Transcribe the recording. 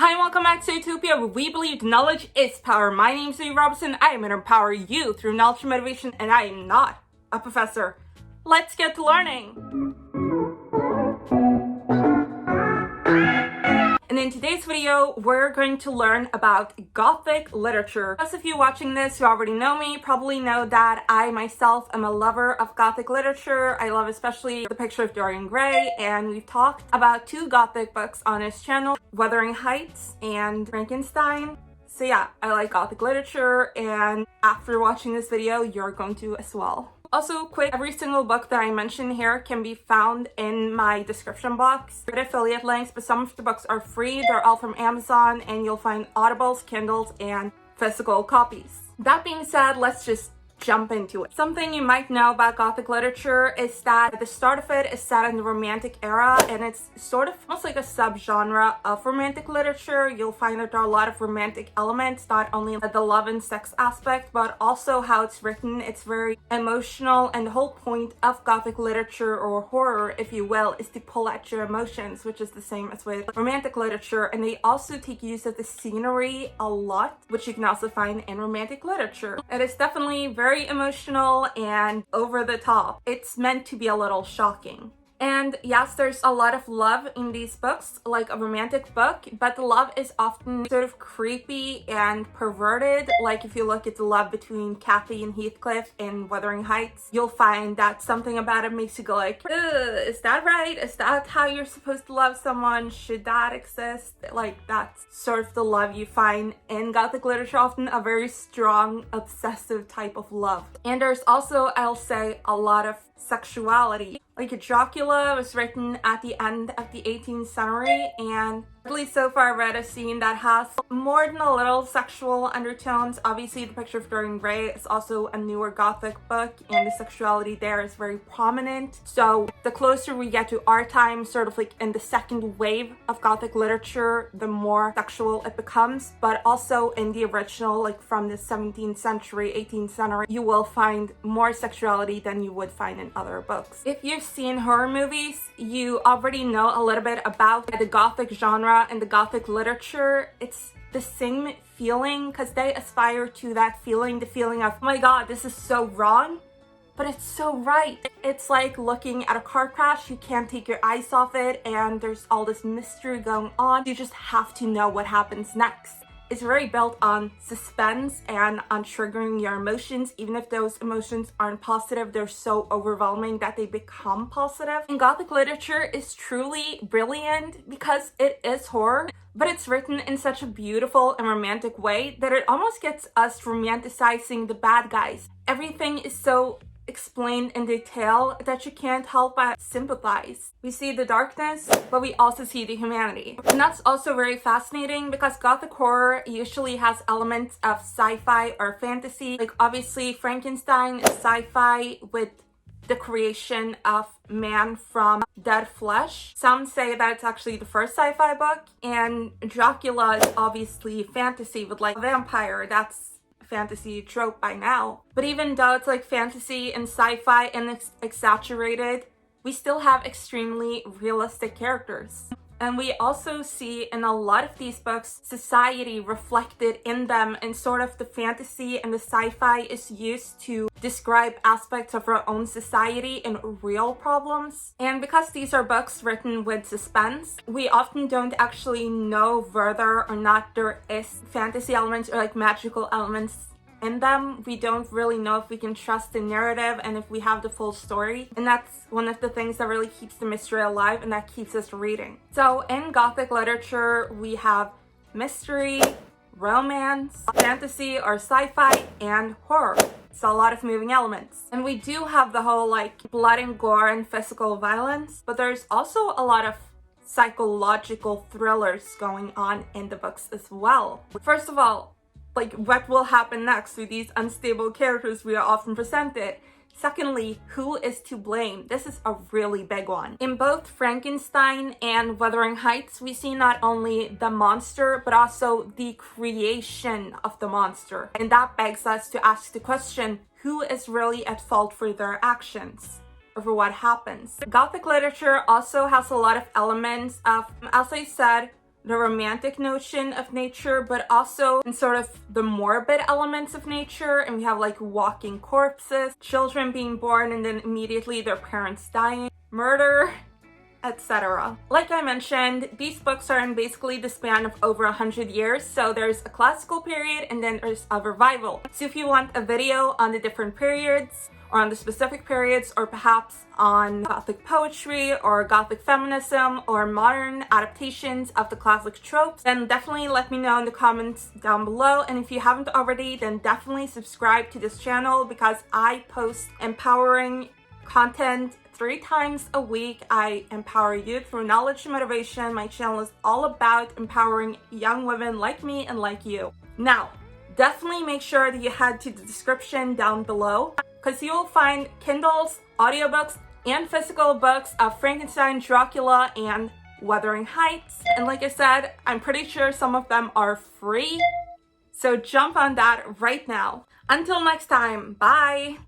Hi and welcome back to Utopia, where we believe knowledge is power. My name is Lee Robinson. I am going to empower you through knowledge and motivation, and I am not a professor. Let's get to learning. And in today's video, we're going to learn about Gothic literature. Those of you watching this who already know me probably know that I myself am a lover of Gothic literature. I love especially The Picture of Dorian Gray, and we've talked about two Gothic books on this channel, Wuthering Heights and Frankenstein. So yeah, I like Gothic literature, and after watching this video, you're going to as well. Also, quick, every single book that I mention here can be found in my description box with affiliate links, but some of the books are free. They're all from Amazon, and you'll find Audibles, Kindles, and physical copies. That being said, let's just jump into it. Something you might know about Gothic literature is that the start of it is set in the Romantic era, and it's sort of almost like a subgenre of Romantic literature. You'll find that there are a lot of romantic elements, not only the love and sex aspect, but also how it's written. It's very emotional, and the whole point of Gothic literature, or horror if you will, is to pull at your emotions, which is the same as with Romantic literature. And they also take use of the scenery a lot, which you can also find in Romantic literature. It is definitely very emotional and over the top. It's meant to be a little shocking. And yes, there's a lot of love in these books, like a romantic book, but the love is often sort of creepy and perverted. Like if you look at the love between Kathy and Heathcliff in Wuthering Heights, you'll find that something about it makes you go like, is that right? Is that how you're supposed to love someone? Should that exist? Like, that's sort of the love you find in Gothic literature, often a very strong, obsessive type of love. And there's also, I'll say, a lot of sexuality. Like Dracula was written at the end of the 18th century, and at least so far I read a scene that has more than a little sexual undertones. Obviously, The Picture of Dorian Gray is also a newer Gothic book, and the sexuality there is very prominent. So the closer we get to our time, sort of like in the second wave of Gothic literature, the more sexual it becomes. But also in the original, like from the 17th century, 18th century, you will find more sexuality than you would find in other books. If you've seen horror movies, you already know a little bit about the Gothic genre and the Gothic literature. It's the same feeling because they aspire to that feeling, the feeling of, oh my god, this is so wrong, but it's so right. It's like looking at a car crash. You can't take your eyes off it, and there's all this mystery going on. You just have to know what happens next. It's very built on suspense and on triggering your emotions. Even if those emotions aren't positive, they're so overwhelming that they become positive. And Gothic literature is truly brilliant because it is horror, but it's written in such a beautiful and romantic way that it almost gets us romanticizing the bad guys. Everything is so explained in detail that you can't help but sympathize. We see the darkness, but we also see the humanity. And that's also very fascinating because Gothic horror usually has elements of sci-fi or fantasy. Like obviously Frankenstein is sci-fi with the creation of man from dead flesh. Some say that it's actually the first sci-fi book, and Dracula is obviously fantasy with like a vampire. That's fantasy trope by now. But even though it's like fantasy and sci-fi and it's exaggerated, we still have extremely realistic characters. And we also see in a lot of these books society reflected in them, and sort of the fantasy and the sci-fi is used to describe aspects of our own society and real problems. And because these are books written with suspense, we often don't actually know whether or not there is fantasy elements or like magical elements in them. We don't really know if we can trust the narrative and if we have the full story. And that's one of the things that really keeps the mystery alive and that keeps us reading. So in Gothic literature, we have mystery, romance, fantasy or sci-fi, and horror. So a lot of moving elements. And we do have the whole like blood and gore and physical violence, but there's also a lot of psychological thrillers going on in the books as well. First of all, like what will happen next with these unstable characters we are often presented. Secondly, who is to blame? This is a really big one. In both Frankenstein and Wuthering Heights, we see not only the monster, but also the creation of the monster. And that begs us to ask the question, who is really at fault for their actions? Or for what happens? Gothic literature also has a lot of elements of, as I said, the romantic notion of nature, but also in sort of the morbid elements of nature. And we have like walking corpses, children being born and then immediately their parents dying, murder, etc. Like I mentioned, these books are in basically the span of over 100 years. So there's a classical period and then there's a revival. So if you want a video on the different periods, or on the specific periods, or perhaps on Gothic poetry or Gothic feminism or modern adaptations of the classic tropes, then definitely let me know in the comments down below. And if you haven't already, then definitely subscribe to this channel because I post empowering content 3 times a week. I empower you through knowledge and motivation. My channel is all about empowering young women like me and like you. Now, definitely make sure that you head to the description down below because you will find Kindles, audiobooks, and physical books of Frankenstein, Dracula, and Wuthering Heights. And like I said, I'm pretty sure some of them are free. So jump on that right now. Until next time, bye!